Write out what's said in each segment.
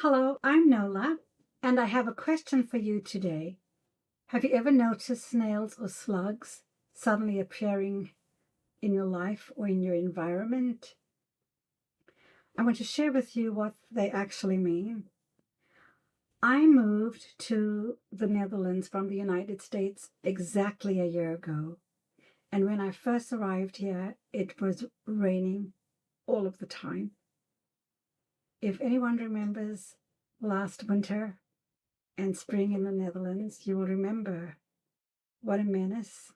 Hello, I'm Nola, and I have a question for you today. Have you ever noticed snails or slugs suddenly appearing in your life or in your environment? I want to share with you what they actually mean. I moved to the Netherlands from the United States exactly a year ago. And when I first arrived here, it was raining all of the time. If anyone remembers last winter and spring in the Netherlands, you will remember what a menace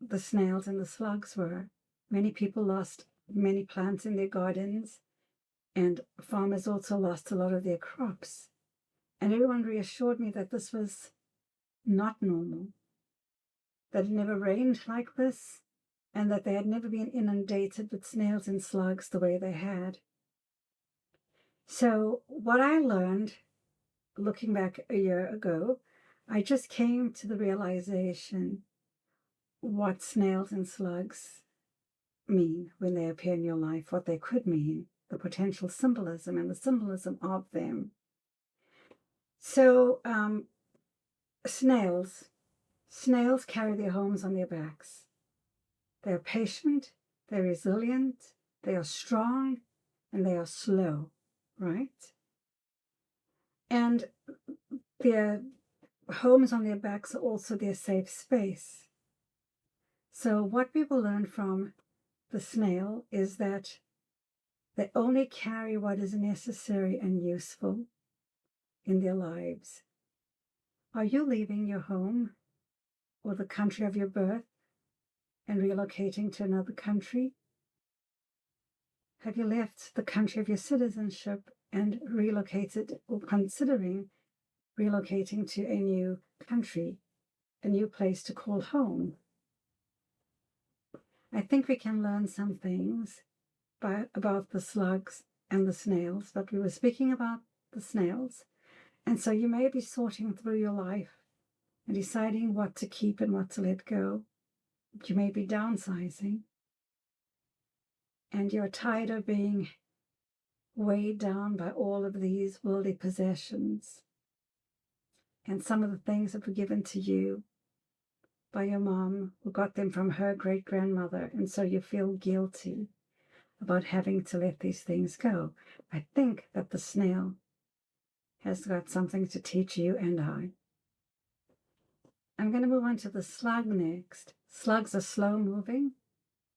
the snails and the slugs were. Many people lost many plants in their gardens, and farmers also lost a lot of their crops. And everyone reassured me that this was not normal, that it never rained like this, and that they had never been inundated with snails and slugs the way they had. So what I learned, looking back a year ago, I just came to the realization what snails and slugs mean when they appear in your life, what they could mean, the potential symbolism and the symbolism of them. So snails carry their homes on their backs. They're patient, they're resilient, they are strong, and they are slow, right? And their homes on their backs are also their safe space. So what we will learn from the snail is that they only carry what is necessary and useful in their lives. Are you leaving your home or the country of your birth and relocating to another country? Have you left the country of your citizenship and relocated or considering relocating to a new country, a new place to call home? I think we can learn some things about the slugs and the snails, but we were speaking about the snails. And so you may be sorting through your life and deciding what to keep and what to let go. You may be downsizing, and you're tired of being weighed down by all of these worldly possessions and some of the things that were given to you by your mom, who got them from her great-grandmother, and so you feel guilty about having to let these things go. I think that the snail has got something to teach you and I. I'm going to move on to the slug next. Slugs are slow-moving,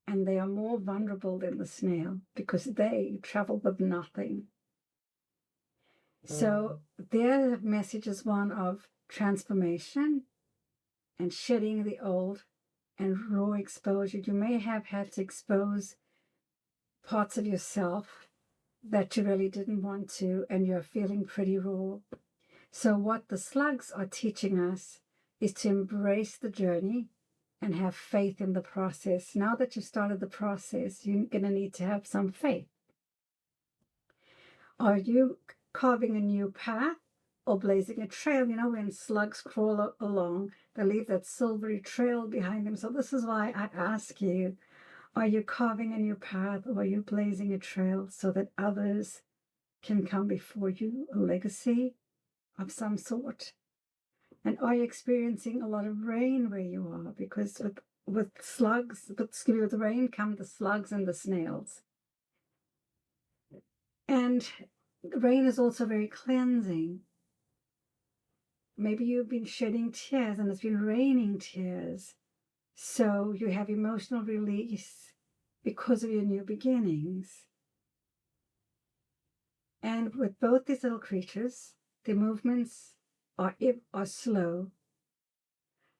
and they are more vulnerable than the snail because they travel with nothing. So their message is one of transformation and shedding the old and raw exposure. You may have had to expose parts of yourself that you really didn't want to, and you're feeling pretty raw. So what the slugs are teaching us is to embrace the journey and have faith in the process. Now that you've started the process, you're going to need to have some faith. Are you carving a new path or blazing a trail? You know, when slugs crawl along, they leave that silvery trail behind them. So this is why I ask you, are you carving a new path or are you blazing a trail so that others can come before you, a legacy of some sort? And are you experiencing a lot of rain where you are? Because with rain come the slugs and the snails. And rain is also very cleansing. Maybe you've been shedding tears and it's been raining tears. So you have emotional release because of your new beginnings. And with both these little creatures, the movements are slow.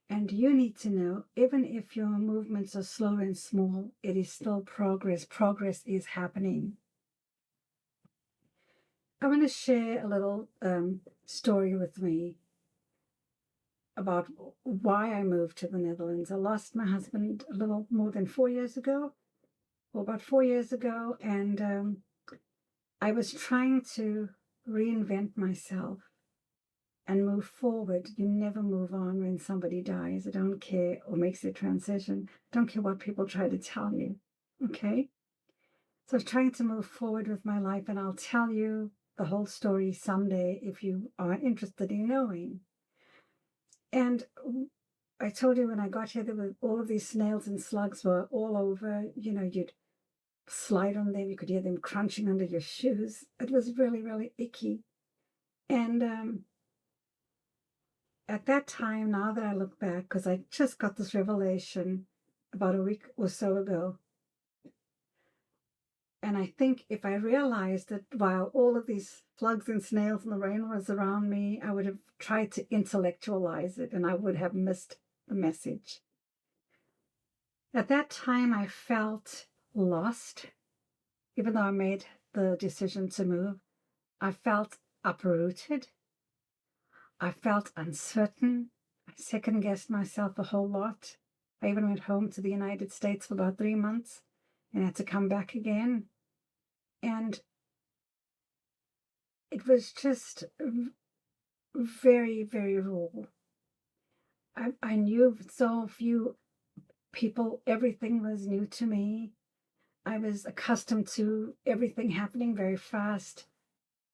And you need to know, even if your movements are slow and small, it is still progress. Progress is happening. I want to share a little story with me about why I moved to the Netherlands. I lost my husband a little more than 4 years ago, or about 4 years ago, and I was trying to reinvent myself and move forward. You never move on when somebody dies. I don't care, or makes a transition. I don't care what people try to tell you, okay? So I was trying to move forward with my life, and I'll tell you the whole story someday if you are interested in knowing. And I told you when I got here, there were all of these snails and slugs were all over. You know, you'd slide on them, you could hear them crunching under your shoes. It was really, really icky. And at that time, now that I look back, because I just got this revelation about a week or so ago, and I think if I realized that while all of these slugs and snails and the rain was around me, I would have tried to intellectualize it and I would have missed the message. At that time, I felt lost, even though I made the decision to move. I felt uprooted. I felt uncertain. I second-guessed myself a whole lot. I even went home to the United States for about 3 months and had to come back again. And it was just very, very raw. I knew so few people. Everything was new to me. I was accustomed to everything happening very fast.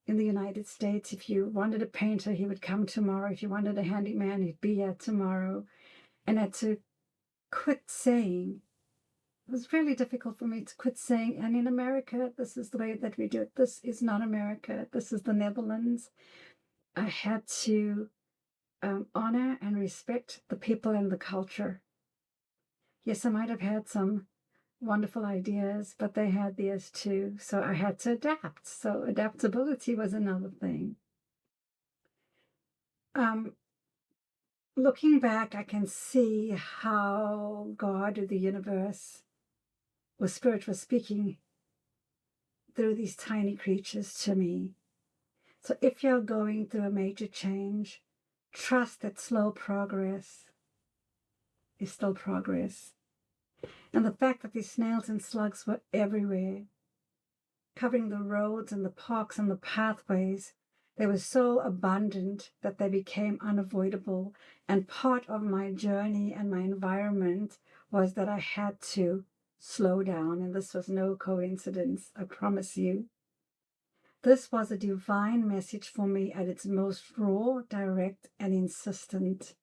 In the United States, if you wanted a painter, he would come tomorrow. If you wanted a handyman, he'd be here tomorrow. And I had to quit saying, it was really difficult for me to quit saying, and in America, this is the way that we do it. This is not America. This is the Netherlands. I had to honor and respect the people and the culture. Yes, I might have had some wonderful ideas, but they had theirs too. So I had to adapt. So adaptability was another thing. Looking back, I can see how God or the universe or spirit was speaking through these tiny creatures to me. So if you're going through a major change, trust that slow progress is still progress. And the fact that these snails and slugs were everywhere, covering the roads and the parks and the pathways, they were so abundant that they became unavoidable. And part of my journey and my environment was that I had to slow down. And this was no coincidence, I promise you. This was a divine message for me at its most raw, direct, and insistent.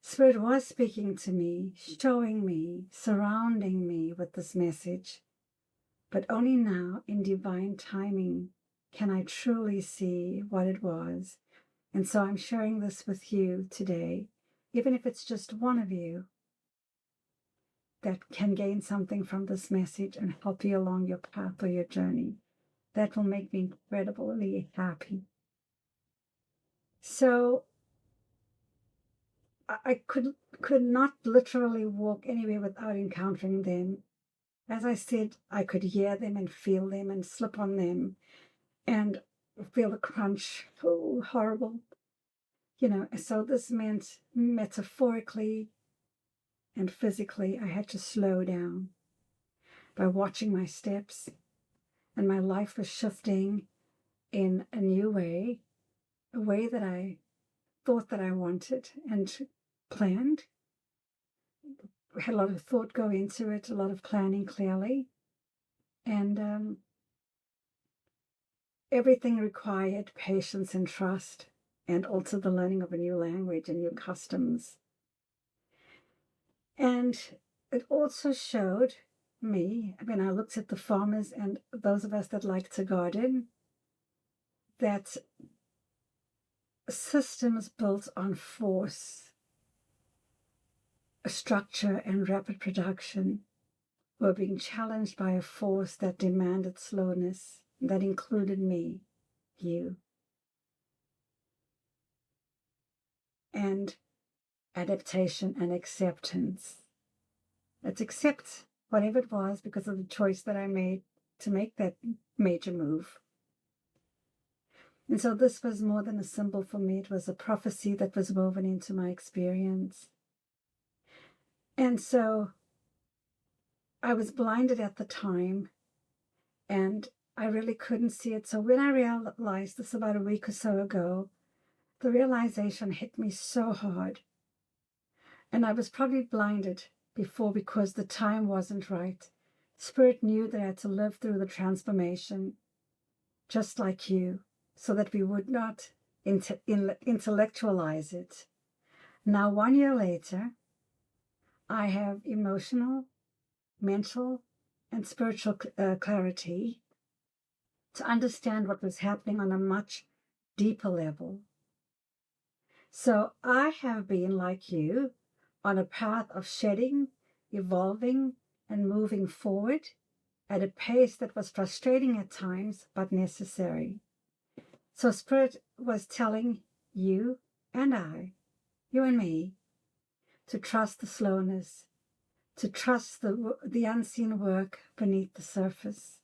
Spirit was speaking to me, showing me, surrounding me with this message. But only now, in divine timing, can I truly see what it was. And so I'm sharing this with you today, even if it's just one of you that can gain something from this message and help you along your path or your journey. That will make me incredibly happy. So I could not literally walk anywhere without encountering them. As I said, I could hear them and feel them and slip on them and feel the crunch. Oh, horrible. You know, so this meant metaphorically and physically I had to slow down by watching my steps, and my life was shifting in a new way, a way that I thought that I wanted and planned. I had a lot of thought go into it, a lot of planning clearly, and everything required patience and trust, and also the learning of a new language and new customs. And it also showed me, when I looked at the farmers and those of us that like to garden, that systems built on force, structure, and rapid production were being challenged by a force that demanded slowness, that included me, you, and adaptation and acceptance. Let's accept whatever it was because of the choice that I made to make that major move. And so this was more than a symbol for me. It was a prophecy that was woven into my experience. And so I was blinded at the time, and I really couldn't see it. So when I realized this about a week or so ago, the realization hit me so hard. And I was probably blinded before because the time wasn't right. Spirit knew that I had to live through the transformation. just like you, so that we would not intellectualize it. Now, 1 year later, I have emotional, mental, and spiritual clarity to understand what was happening on a much deeper level. So I have been, like you, on a path of shedding, evolving, and moving forward at a pace that was frustrating at times, but necessary. So Spirit was telling you and I, you and me, to trust the slowness, to trust the unseen work beneath the surface.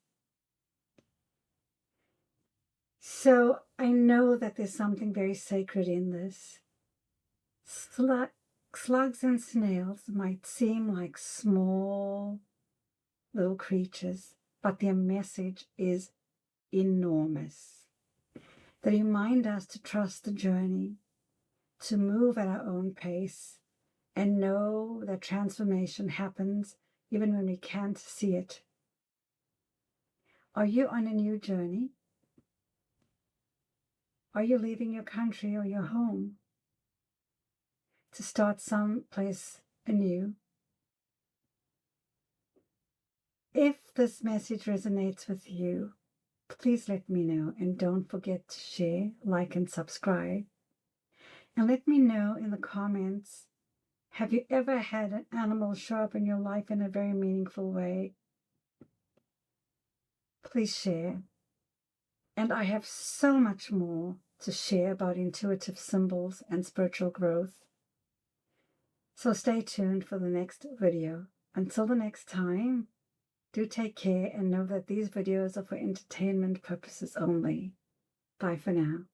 So I know that there's something very sacred in this. Slugs and snails might seem like small little creatures, but their message is enormous. They remind us to trust the journey, to move at our own pace, and know that transformation happens even when we can't see it. Are you on a new journey? Are you leaving your country or your home to start someplace anew? If this message resonates with you, please let me know, and don't forget to share, like, and subscribe. And let me know in the comments, have you ever had an animal show up in your life in a very meaningful way? Please share. And I have so much more to share about intuitive symbols and spiritual growth. So stay tuned for the next video. Until the next time, do take care and know that these videos are for entertainment purposes only. Bye for now.